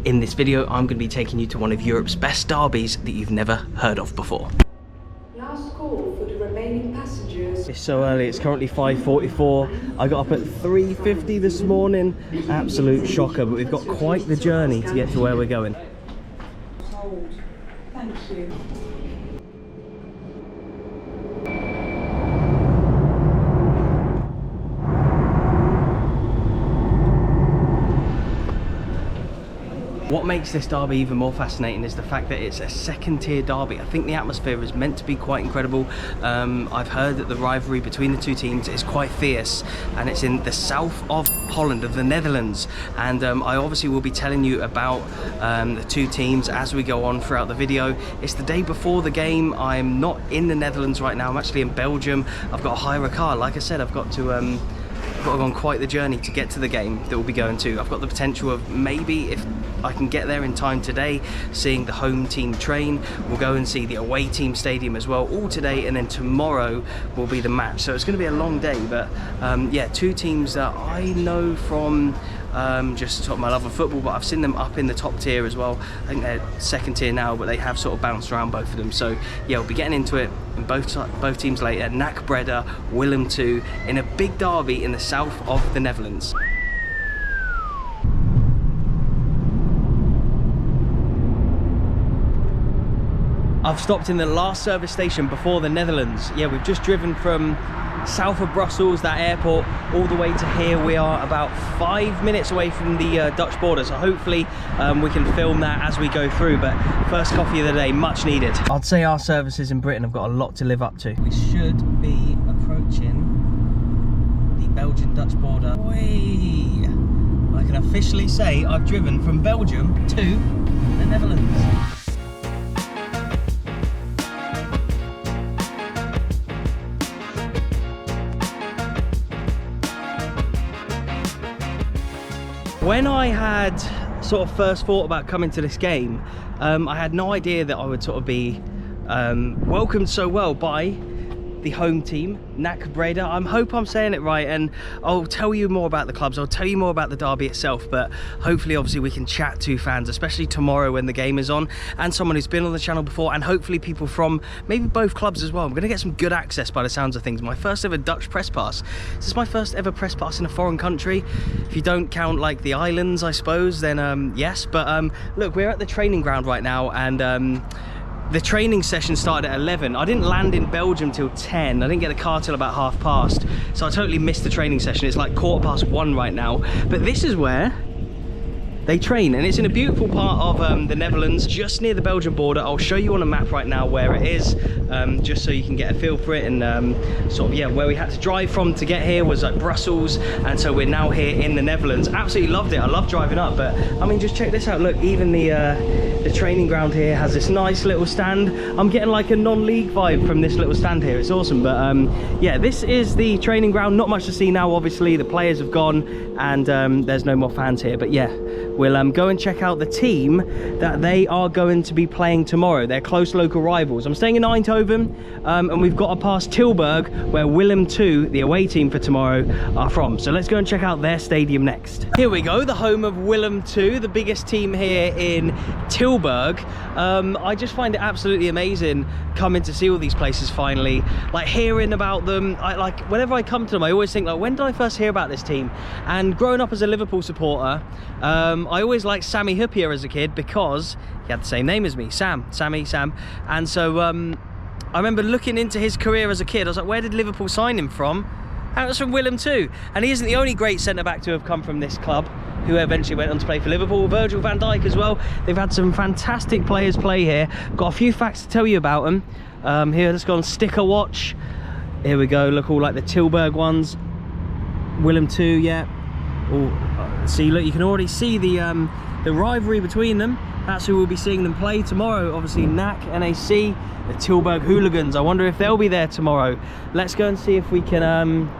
In this video, I'm going to be taking you to one of Europe's best derbies that you've never heard of before. Last call for the remaining passengers. It's so early, it's currently 5:44. I got up at 3:50 this morning. Absolute shocker, but we've got quite the journey to get to where we're going. Hold. Thank you. What makes this derby even more fascinating is the fact that it's a second tier derby. I think the atmosphere is meant to be quite incredible. I've heard that the rivalry between the two teams is quite fierce, and it's in the south of Holland, of the Netherlands. And I obviously will be telling you about the two teams as we go on throughout the video. It's the day before the game. I'm not in the Netherlands right now, I'm actually in Belgium. I've got to hire a car. Like I said, I've got to go on quite the journey to get to the game that we'll be going to. I've got the potential of maybe, if I can get there in time today, seeing the home team train. We'll go and see the away team stadium as well, all today, and then tomorrow will be the match. So it's going to be a long day, but yeah, two teams that I know from just sort of my love of football, but I've seen them up in the top tier as well. I think they're second tier now, but they have sort of bounced around, both of them. So yeah, we'll be getting into it, and both teams later. NAC Breda, Willem II, in a big derby in the south of the Netherlands. I've stopped in the last service station before the Netherlands. Yeah, we've just driven from south of Brussels, that airport, all the way to here. We are about 5 minutes away from the Dutch border, so hopefully we can film that as we go through. But first coffee of the day, much needed. I'd say our services in Britain have got a lot to live up to. We should be approaching the Belgian-Dutch border. Whee! I can officially say I've driven from Belgium to the Netherlands. When I had sort of first thought about coming to this game, I had no idea that I would sort of be welcomed so well by the home team, NAC Breda. I hope I'm saying it right, and I'll tell you more about the clubs, I'll tell you more about the derby itself, but hopefully obviously we can chat to fans, especially tomorrow when the game is on, and someone who's been on the channel before, and hopefully people from maybe both clubs as well. I'm going to get some good access by the sounds of things. My first ever Dutch press pass. This is my first ever press pass in a foreign country. If you don't count like the islands, I suppose, then yes. But look, we're at the training ground right now, and the training session started at 11. I didn't land in Belgium till 10. I didn't get the car till about 1:30. So I totally missed the training session. It's like 1:15 right now. But this is where they train, and it's in a beautiful part of the Netherlands, just near the Belgian border. I'll show you on a map right now where it is, just so you can get a feel for it. And sort of, yeah, where we had to drive from to get here was like Brussels, and so we're now here in the Netherlands. Absolutely loved it. I love driving up, but I mean, just check this out. Look, even the training ground here has this nice little stand. I'm getting like a non-league vibe from this little stand here. It's awesome. But yeah, this is the training ground. Not much to see now, obviously. The players have gone, and there's no more fans here. But yeah, we'll go and check out the team that they are going to be playing tomorrow. They're close local rivals. I'm staying in Eindhoven, and we've got to pass Tilburg, where Willem II, the away team for tomorrow, are from. So let's go and check out their stadium next. Here we go, the home of Willem II, the biggest team here in Tilburg. I just find it absolutely amazing coming to see all these places finally, like hearing about them. Like whenever I come to them, I always think, like, when did I first hear about this team? And growing up as a Liverpool supporter, I always liked Sammy Huppier as a kid because he had the same name as me, Sam. And so I remember looking into his career as a kid. I was like, where did Liverpool sign him from? And it was from Willem II. And he isn't the only great centre-back to have come from this club, who eventually went on to play for Liverpool. Virgil van Dijk as well. They've had some fantastic players play here. Got a few facts to tell you about them. Here, let's go on sticker watch. Here we go, look, all like the Tilburg ones. Willem II, yeah. Oh, see, look, you can already see the rivalry between them. That's who we'll be seeing them play tomorrow. Obviously, NAC, the Tilburg Hooligans. I wonder if they'll be there tomorrow. Let's go and see if we can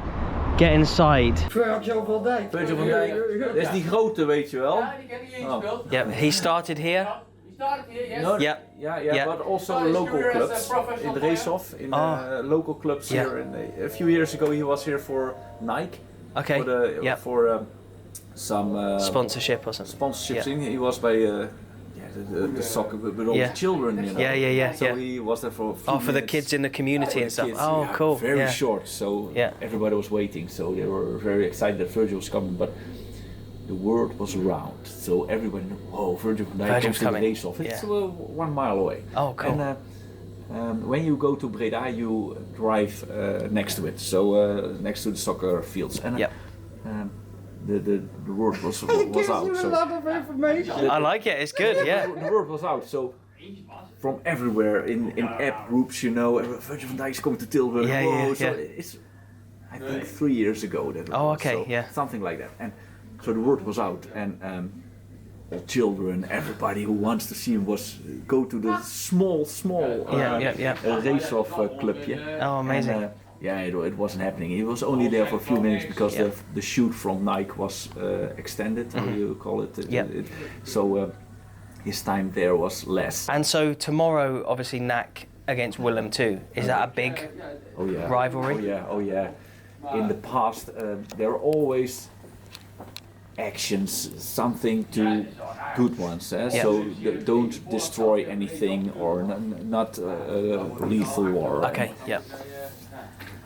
get inside. Virgil van Dijk. Virgil van Dijk. Dat is die grote, weet je wel. Ja, die ken ik ingespeeld. Yeah, he started here. He started here, yes. No, Yeah. Yeah, but also local clubs in Reeshof, in local clubs here. And a few years ago, he was here for Nike. Okay. For some sponsorship or something. Sponsorships. He was by the soccer with all the children. You know? Yeah. So he was there for a few for the minutes. kids in the community and stuff. Kids, Oh, cool. Very short. So everybody was waiting. So they were very excited that Virgil was coming, but the word was around. So everybody knew, whoa, Virgil van Dijk comes to the race off. It's 1 mile away. Oh, cool. And when you go to Breda, you drive next to it. So next to the soccer fields. And the word was out. So a lot of information. I like it. It's good. Yeah. The word was out. So from everywhere in app groups, you know, Virgil van Dijk is coming to Tilburg. So it's I think 3 years ago that. Something like that. And so the word was out, and children, everybody who wants to see him was go to the small race-off club. Oh, amazing. And, it wasn't happening. He was only there for a few minutes because the shoot from Nike was extended, how you call it. So his time there was less. And so tomorrow, obviously, NAC against Willem II. Is that a big rivalry? Oh yeah. In the past, there are always actions, something to good ones. So don't destroy anything or not lethal war. Okay. Yeah.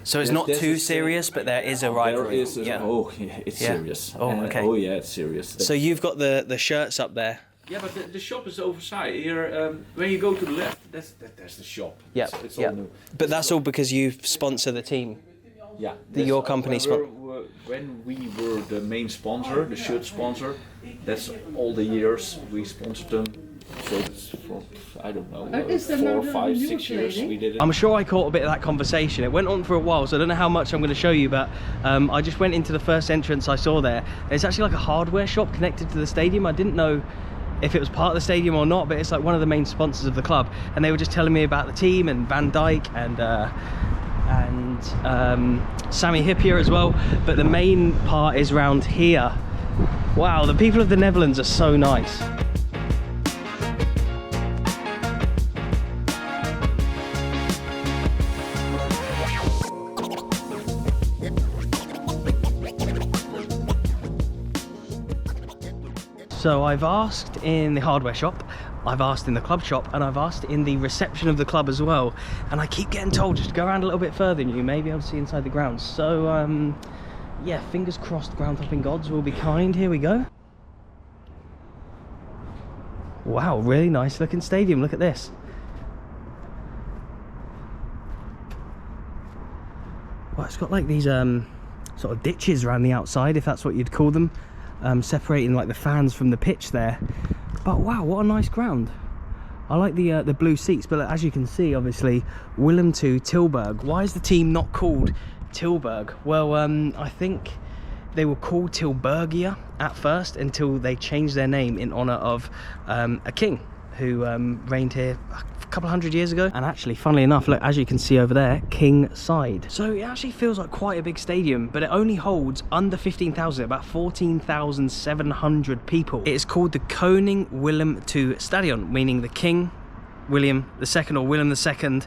So it's not too serious, but there is a rivalry. There is. It's serious. It's serious. So you've got the shirts up there. Yeah, but the shop is oversized. Here, when you go to the left, that's the shop. Yeah. It's all new. But that's all because you sponsor the team. Yeah. Your company sponsor. When we were the main sponsor, the shirt sponsor, that's all the years we sponsored them. So it's for, I don't know, 4, 5, 6 years we did it. I'm sure I caught a bit of that conversation. It went on for a while, so I don't know how much I'm going to show you, but I just went into the first entrance I saw there. It's actually like a hardware shop connected to the stadium. I didn't know if it was part of the stadium or not, but it's like one of the main sponsors of the club. And they were just telling me about the team and Van Dijk and Sami Hyypiä as well. But the main part is round here. Wow, the people of the Netherlands are so nice. So I've asked in the hardware shop, I've asked in the club shop, and I've asked in the reception of the club as well. And I keep getting told just to go around a little bit further and you may be able to see inside the grounds. So yeah, fingers crossed ground hopping gods will be kind. Here we go. Wow, really nice looking stadium. Look at this. Well, it's got like these sort of ditches around the outside, if that's what you'd call them. Separating like the fans from the pitch there. But wow, what a nice ground. I like the blue seats, but as you can see, obviously Willem II Tilburg. Why is the team not called Tilburg? Well, I think they were called Tilburgia at first until they changed their name in honor of a king who reigned here a couple hundred years ago. And actually, funnily enough, look, as you can see over there, King Side. So it actually feels like quite a big stadium, but it only holds under 15,000, about 14,700 people. It is called the Koning Willem II Stadion, meaning the King William II or Willem II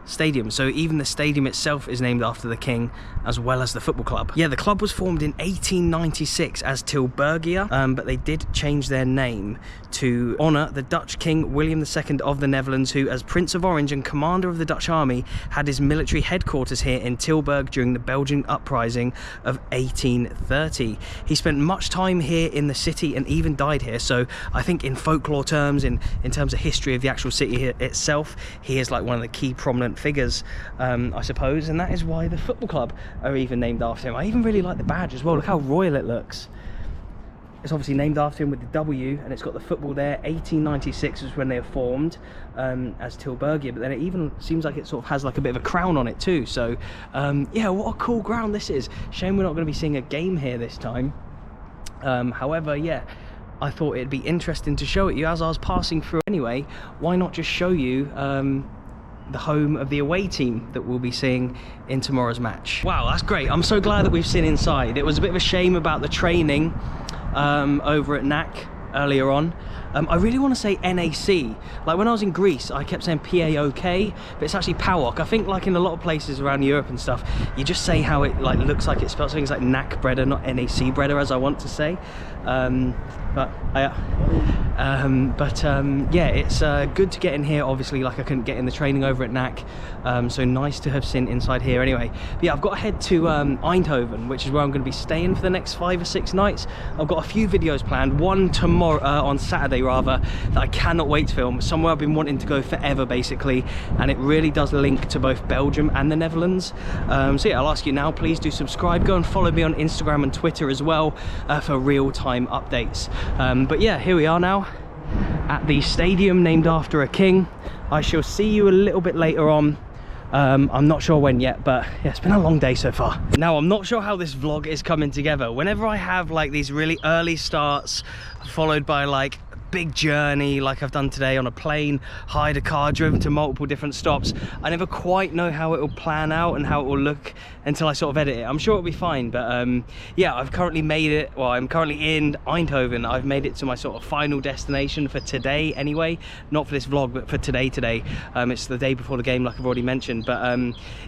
Stadium. So even the stadium itself is named after the king as well as the football club. Yeah, the club was formed in 1896 as Tilburgia, but they did change their name to honour the Dutch King William II of the Netherlands, who as Prince of Orange and commander of the Dutch army had his military headquarters here in Tilburg during the Belgian uprising of 1830. He spent much time here in the city and even died here, so I think in folklore terms, in terms of history of the actual city here itself, he is like one of the key prominent figures, I suppose, and that is why the football club are even named after him. I even really like the badge as well. Look how royal it looks. It's obviously named after him with the W, and it's got the football there. 1896 is when they were formed as Tilburgia, but then it even seems like it sort of has like a bit of a crown on it too. So yeah, what a cool ground this is. Shame we're not going to be seeing a game here this time. However, yeah, I thought it'd be interesting to show it you as I was passing through anyway. Why not just show you the home of the away team that we'll be seeing in tomorrow's match. Wow, that's great. I'm so glad that we've seen inside. It was a bit of a shame about the training over at NAC earlier on. I really want to say NAC. Like when I was in Greece, I kept saying PAOK, but it's actually PAOK. I think like in a lot of places around Europe and stuff, you just say how it like looks like it spells things like NAC Breda, not NAC Breda, as I want to say. Yeah, it's good to get in here. Obviously, like I couldn't get in the training over at NAC, so nice to have seen inside here anyway. But yeah, I've got to head to Eindhoven, which is where I'm going to be staying for the next 5 or 6 nights. I've got a few videos planned, one tomorrow, on Saturday rather, that I cannot wait to film. Somewhere I've been wanting to go forever basically, and it really does link to both Belgium and the Netherlands. So yeah, I'll ask you now, please do subscribe, go and follow me on Instagram and Twitter as well for real-time updates. But yeah, here we are now at the stadium named after a king. I shall see you a little bit later on. I'm not sure when yet, but yeah, it's been a long day so far. Now, I'm not sure how this vlog is coming together. Whenever I have like these really early starts followed by like big journey like I've done today on a plane, hired a car, driven to multiple different stops, I never quite know how it will plan out and how it will look until I sort of edit it. I'm sure it'll be fine, but yeah, I've currently made it, well, I'm currently in Eindhoven. I've made it to my sort of final destination for today anyway, not for this vlog, but for today. It's the day before the game, like I've already mentioned, but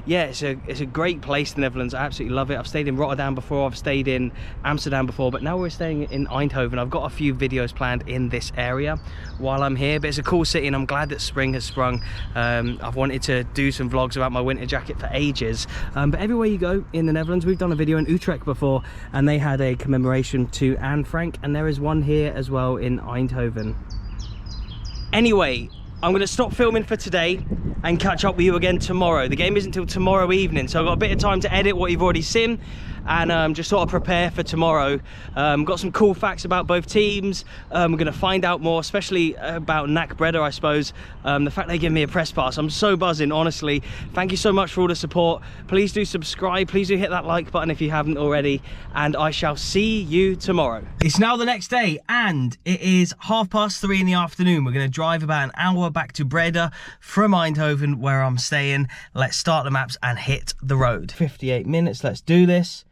yeah, it's a great place, the Netherlands. I absolutely love it. I've stayed in Rotterdam before, I've stayed in Amsterdam before, but now we're staying in Eindhoven. I've got a few videos planned in this area while I'm here, but it's a cool city and I'm glad that spring has sprung. I've wanted to do some vlogs about my winter jacket for ages, but everywhere you go in the Netherlands, we've done a video in Utrecht before and they had a commemoration to Anne Frank, and there is one here as well in Eindhoven. Anyway, I'm going to stop filming for today and catch up with you again tomorrow. The game isn't until tomorrow evening, so I've got a bit of time to edit what you've already seen and just sort of prepare for tomorrow. Got some cool facts about both teams. We're going to find out more, especially about NAC Breda, I suppose. The fact they give me a press pass, I'm so buzzing, honestly. Thank you so much for all the support. Please do subscribe, please do hit that like button if you haven't already, and I shall see you tomorrow. It's now the next day and it is 3:30 in the afternoon. We're going to drive about an hour back to Breda from Eindhoven, where I'm staying. Let's start the maps and hit the road. 58 minutes, let's do this.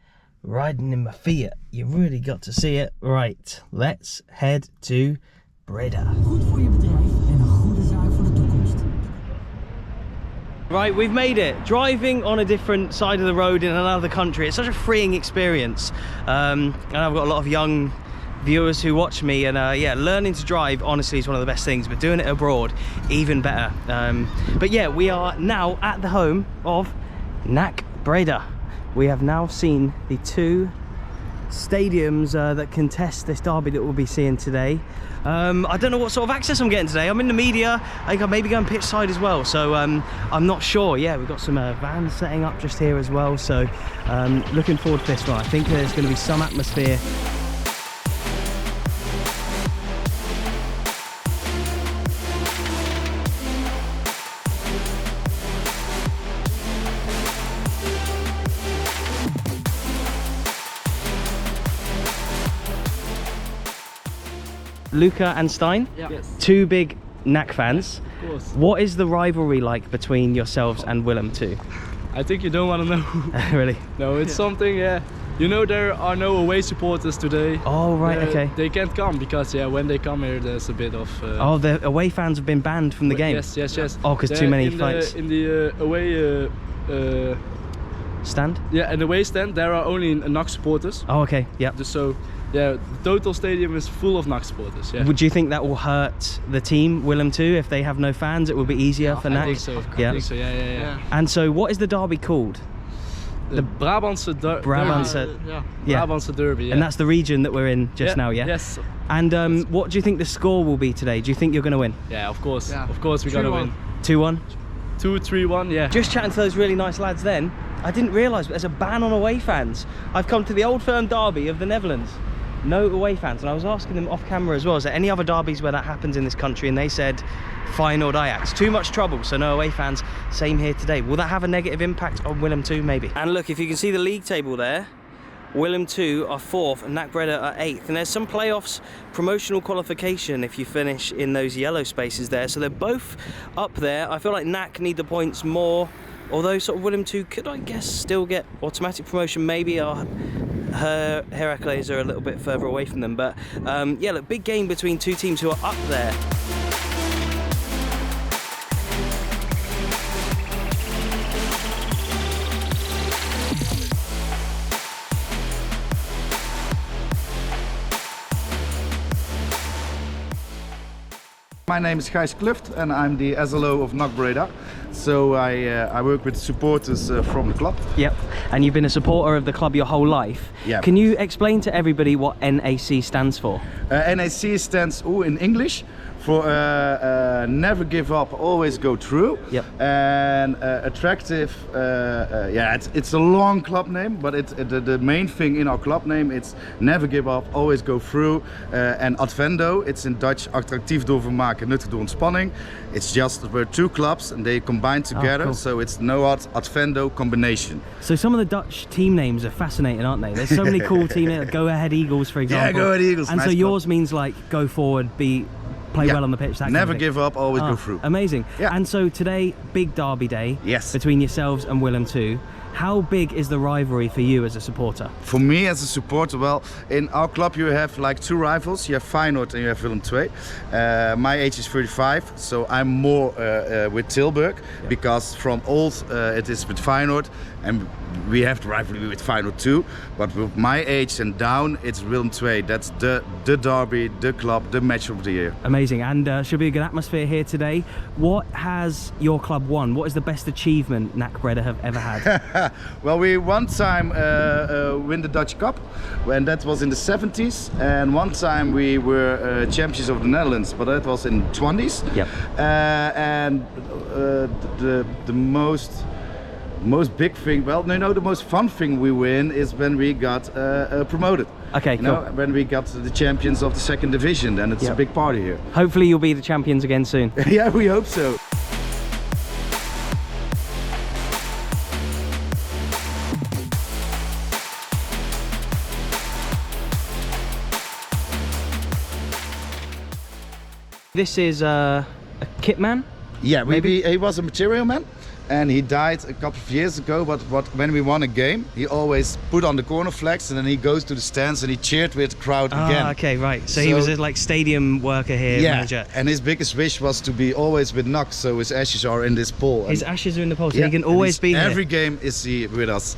Riding in my Fiat, you really got to see it. Right, let's head to Breda. Goed voor je bedrijf en een goede zaak voor de toekomst. Right, we've made it. Driving on a different side of the road in another country, it's such a freeing experience. And I've got a lot of young viewers who watch me, and yeah, learning to drive honestly is one of the best things, but doing it abroad, even better. But yeah, we are now at the home of NAC Breda. We have now seen the 2 stadiums that contest this derby that we'll be seeing today. I don't know what sort of access I'm getting today. I'm in the media. I think I may be going pitch side as well, so I'm not sure. Yeah, we've got some vans setting up just here as well, so looking forward to this one. I think there's going to be some atmosphere. Luca and Stein, Yes. 2 big NAC fans. Of course. What is the rivalry like between yourselves and Willem II? I think you don't want to know. Really? No, it's something, yeah. You know, there are no away supporters today. Oh, right, okay. They can't come because, yeah, when they come here, there's a bit of... oh, the away fans have been banned from the game? Yes. Oh, because too many fights. In the away... stand? Yeah, in the away stand, there are only NAC supporters. Oh, okay, yeah. So, yeah, the total stadium is full of NAC supporters, yeah. Would you think that will hurt the team, Willem II, if they have no fans? It will be easier for NAC? I think so, yeah. I think so, yeah. And so what is the derby called? The Brabantse Derby. Brabantse Derby, yeah. And that's the region that we're in just now, yeah? Yes. And what do you think the score will be today? Do you think you're going to win? Yeah, of course. Yeah. Of course we're going to win. 2-1? 2-3-1, yeah. Just chatting to those really nice lads then, I didn't realise there's a ban on away fans. I've come to the Old Firm derby of the Netherlands. No away fans, and I was asking them off camera as well, is there any other derbies where that happens in this country? And they said Feyenoord Ajax, too much trouble, so no away fans. Same here today. Will that have a negative impact on Willem II? Maybe. And look, if you can see the league table there, Willem II are 4th and NAC Breda are 8th, and there's some playoffs promotional qualification if you finish in those yellow spaces there, so they're both up there. I feel like NAC need the points more, although sort of Willem II could, I guess, still get automatic promotion maybe. Heracles are a little bit further away from them, but yeah, look, big game between two teams who are up there. My name is Gijs Kluft and I'm the SLO of NAC Breda. So I work with supporters from the club. Yep, and you've been a supporter of the club your whole life. Yeah. Can you explain to everybody what NAC stands for? NAC stands in English for never give up, always go through. Yep. And attractive, yeah, it's a long club name, but the main thing in our club name, it's never give up, always go through. And advendo, it's in Dutch attractief door vermaken, nuttig door ontspanning. It's just we're two clubs and they combine together, cool. So it's NOAD advendo combination. So some of the Dutch team names are fascinating, aren't they? There's so many cool team names. Go Ahead Eagles, for example. Yeah, Go Ahead Eagles. And nice so club. yours means like go forward, play well on the pitch. That Never kind of give up, always go through. Amazing. Yeah. And so today, big derby day. Yes. Between yourselves and Willem II. How big is the rivalry for you as a supporter? For me as a supporter, well, in our club you have like two rivals. You have Feyenoord and you have Willem II. My age is 35, so I'm more with Tilburg, because from old it is with Feyenoord, and we have the rivalry with Feyenoord too. But with my age and down, it's Willem II. That's the derby, the club, the match of the year. Amazing, and should be a good atmosphere here today. What has your club won? What is the best achievement NAC Breda have ever had? Well, we one time win the Dutch Cup, and that was in the 70s, and one time we were champions of the Netherlands, but that was in the 20s. Yep. And the most big thing, well, no, the most fun thing we win is when we got promoted. Okay, you cool. know, when we got the champions of the second division, then it's a big party here. Hopefully you'll be the champions again soon. Yeah, we hope so. This is a kit man? Yeah, Maybe? he was a material man, and he died a couple of years ago, but when we won a game, he always put on the corner flags and then he goes to the stands and he cheered with the crowd again. Okay, right. So he was a like stadium worker here, manager. And his biggest wish was to be always with NAC, so his ashes are in this pole. His ashes are in the pole, so he can always be here. Every game is he with us.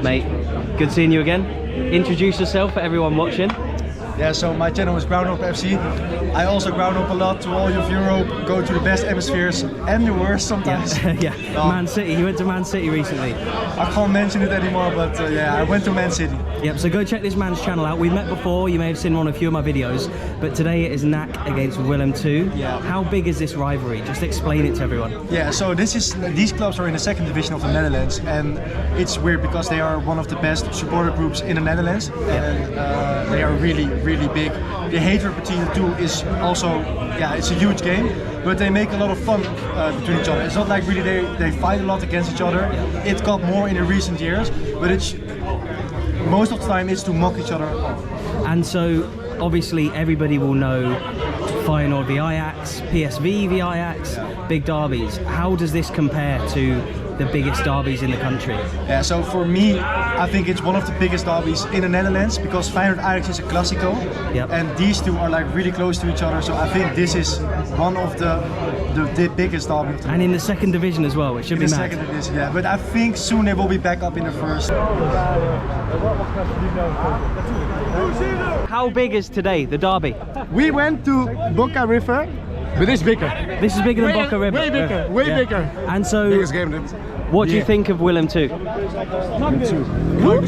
Mate, good seeing you again. Introduce yourself for everyone watching. Yeah, so my channel is Ground Up FC. I also ground up a lot to all of Europe, go to the best atmospheres and the worst sometimes. Yeah, Man City. He went to Man City recently. I can't mention it anymore, but yeah, I went to Man City. Yep, so go check this man's channel out. We've met before, you may have seen on a few of my videos, but today it is NAC against Willem II. Yeah. How big is this rivalry? Just explain it to everyone. Yeah, so these clubs are in the second division of the Netherlands, and it's weird because they are one of the best supporter groups in the Netherlands, and they are really big. The hatred between the two is also, yeah, it's a huge game, but they make a lot of fun between each other. It's not like really they fight a lot against each other. It got more in the recent years, but it's most of the time it's to mock each other. And so obviously everybody will know Feyenoord v Ajax, PSV v Ajax, big derbies. How does this compare to the biggest derbies in the country? Yeah, so for me, I think it's one of the biggest derbies in the Netherlands because Feyenoord Ajax is a Classico, and these two are like really close to each other. So I think this is one of the biggest derbies. And in the second division as well, it should be mad. Second division, yeah. But I think soon they will be back up in the first. How big is today, the derby? We went to Boca River, but it's bigger. This is bigger than Boca River. Way bigger, way bigger. And so, Biggest game. what do you think of Willem II? Willem II. Willem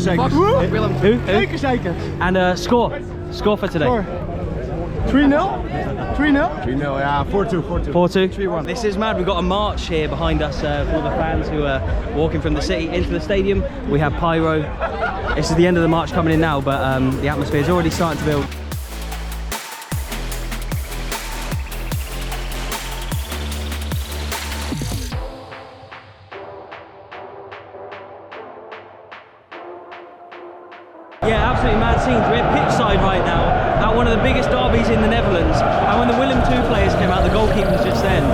II? Zeker, zeker. And score for today. 3-0? 3-0? 3-0, yeah, 4-2, 4-2. 4-2? 3-1. This is mad. We've got a march here behind us for all the fans who are walking from the city into the stadium. We have pyro. This is the end of the march coming in now, but the atmosphere is already starting to build. Yeah, absolutely mad scenes. We're pitch side right now at one one of the biggest derbies in the Netherlands, and when the Willem II players came out, the goalkeepers just then,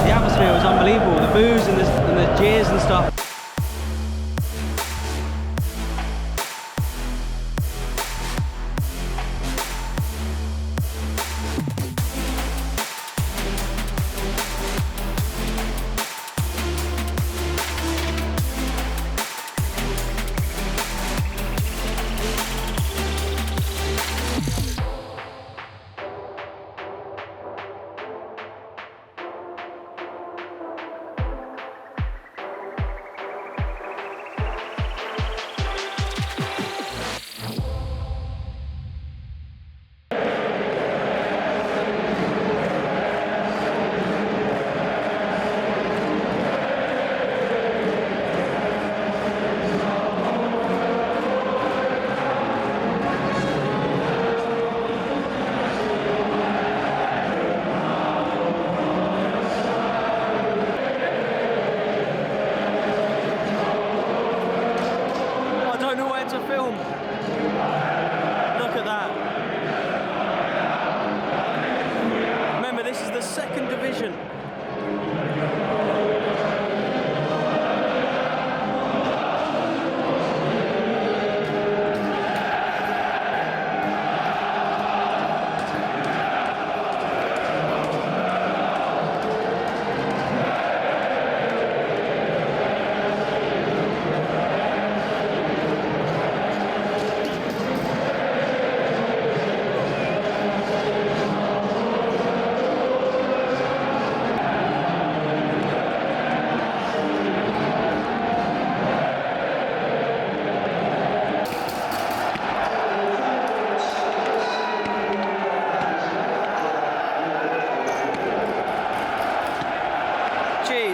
the atmosphere was unbelievable, the boos and the jeers and stuff.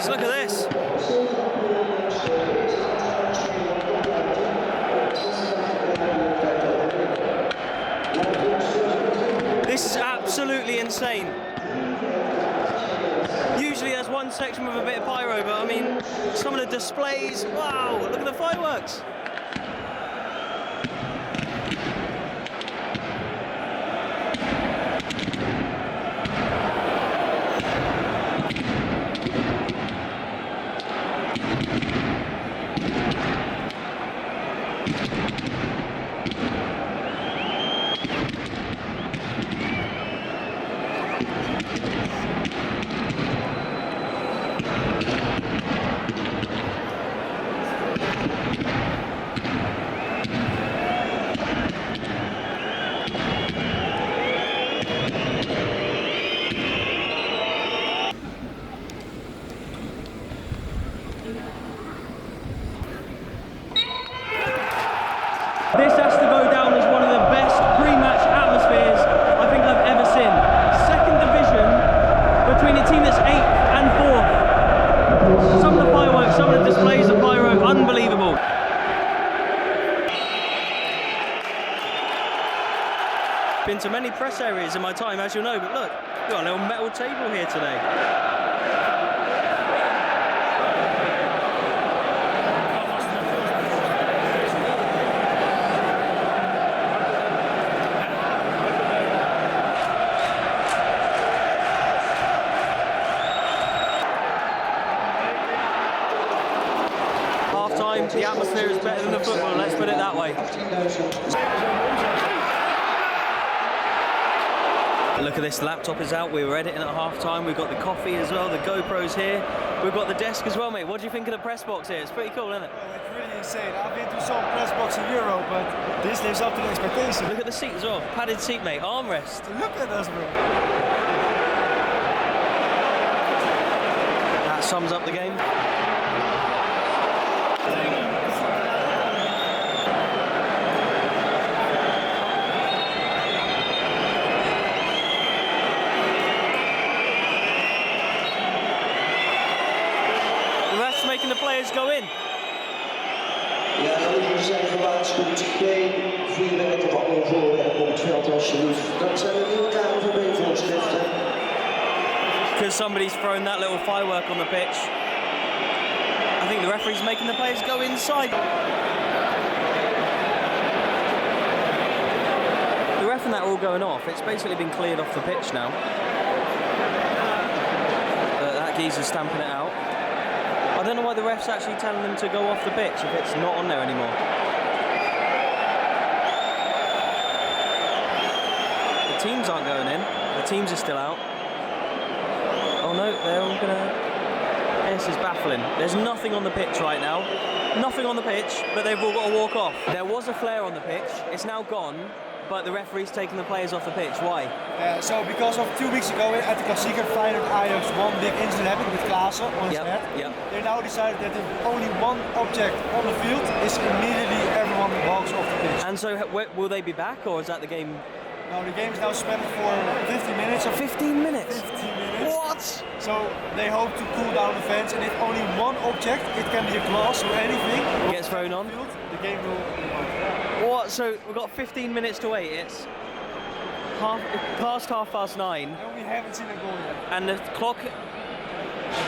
Look at this. This is absolutely insane. Usually there's one section with a bit of pyro, but I mean, some of the displays, wow, look at the fireworks. This has to go down as one of the best pre-match atmospheres I think I've ever seen. Second division between a team that's 8th and 4th. Some of the fireworks, some of the displays of pyro, unbelievable. Been to many press areas in my time, as you'll know, but look, we've got a little metal table here today. The atmosphere is better than the football, let's put it that way. Look at this, the laptop is out, we were editing at half-time, we've got the coffee as well, the GoPro's here, we've got the desk as well, mate. What do you think of the press box here? It's pretty cool, isn't it? Oh, it's really insane. I've been to some press box in Europe, but this lives up to the expectation. Look at the seat as well, padded seat, mate, armrest. Look at us, bro. That sums up the game. Making the players go in. Ja, we zijn gewaarschuwd. Geen vuurwerk of ander voorwerp op het veld alsjeblieft. Dat zijn de nieuwe KNVB-voorschriften. Because somebody's thrown that little firework on the pitch. I think the referee's making the players go inside. The and that are all going off. It's basically been cleared off the pitch now. That geezer's stamping it out. I don't know why the ref's actually telling them to go off the pitch if it's not on there anymore. The teams aren't going in. The teams are still out. Oh no, they're all gonna... This is baffling. There's nothing on the pitch right now. Nothing on the pitch, but they've all got to walk off. There was a flare on the pitch. It's now gone, but the referee's taking the players off the pitch. Why? So because of 2 weeks ago at the Klassieker, Feyenoord Ajax, one big incident happened with Klaassen on his head. They now decided that if only one object on the field is immediately everyone walks off the pitch. And so will they be back, or is that the game? No, the game is now suspended for 15 minutes. 15 minutes? 15 minutes. What? So they hope to cool down the fans, and if only one object, it can be a glass or anything, gets thrown on, the game will... What? So we've got 15 minutes to wait. It's past 9:30. And we haven't seen a goal yet. And the clock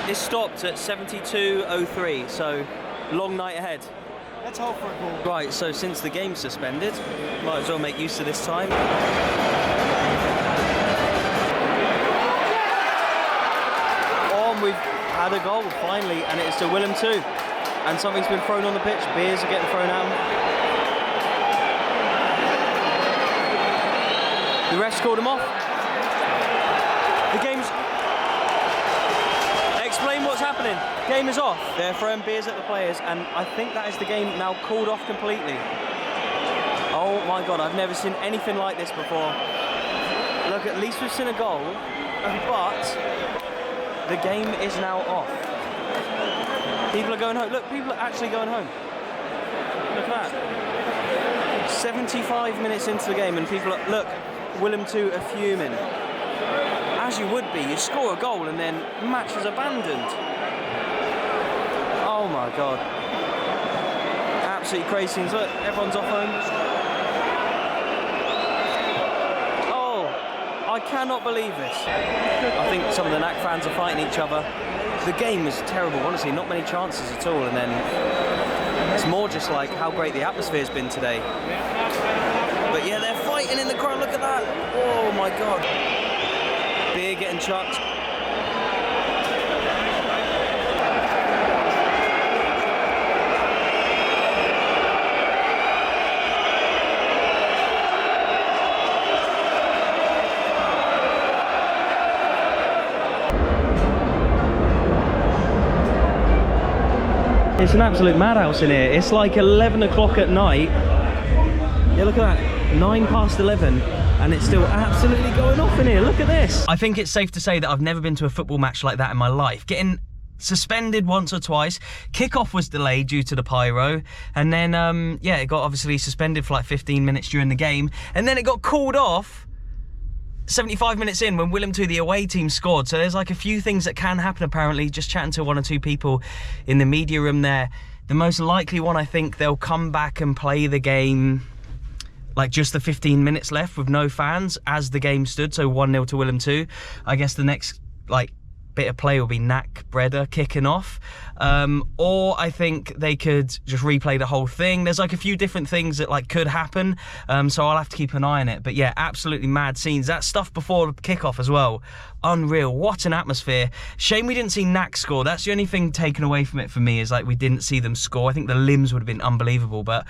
is stopped at 72:03, so long night ahead. Let's hope for a goal. Right, so since the game's suspended, might as well make use of this time. We've had a goal finally, and it's to Willem II. And something's been thrown on the pitch. Beers are getting thrown at them. The ref's called him off. The game's... Explain what's happening. Game is off. They're throwing beers at the players, and I think that is the game now called off completely. Oh my God, I've never seen anything like this before. Look, at least we've seen a goal, but the game is now off. People are going home. Look, people are actually going home. Look at that. 75 minutes into the game, and people are... Look, Willem II are fuming. As you would be. You score a goal and then match is abandoned. Oh my God. Absolutely crazy. Look, everyone's off home. Oh, I cannot believe this. I think some of the NAC fans are fighting each other. The game was terrible, honestly. Not many chances at all. And then it's more just like how great the atmosphere's been today. But yeah, they're fighting in the crowd. Look at that. Oh my God. Beer getting chucked. It's an absolute madhouse in here. It's like 11 o'clock at night. Yeah, look at that. 9 past 11. And it's still absolutely going off in here. Look at this. I think it's safe to say that I've never been to a football match like that in my life. Getting suspended once or twice. Kickoff was delayed due to the pyro. And then, yeah, it got obviously suspended for like 15 minutes during the game. And then it got called off 75 minutes in when Willem II, the away team, scored. So there's like a few things that can happen apparently. Just chatting to 1 or 2 people in the media room there. The most likely one, I think they'll come back and play the game like just the 15 minutes left with no fans as the game stood, so 1-0 to Willem II. I guess the next like bit of play will be NAC Breda kicking off. Or I think they could just replay the whole thing. There's like a few different things that like could happen, so I'll have to keep an eye on it. But yeah, absolutely mad scenes. That stuff before kickoff as well. Unreal. What an atmosphere. Shame we didn't see NAC score. That's the only thing taken away from it for me, is like we didn't see them score. I think the limbs would have been unbelievable. But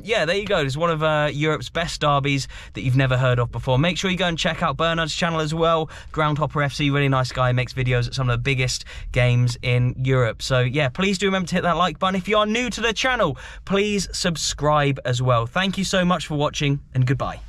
yeah, there you go. It's one of Europe's best derbies that you've never heard of before. Make sure you go and check out Bernard's channel as well. Groundhopper FC, really nice guy, makes videos at some of the biggest games in Europe. So yeah, please do remember to hit that like button. If you are new to the channel, please subscribe as well. Thank you so much for watching, and goodbye.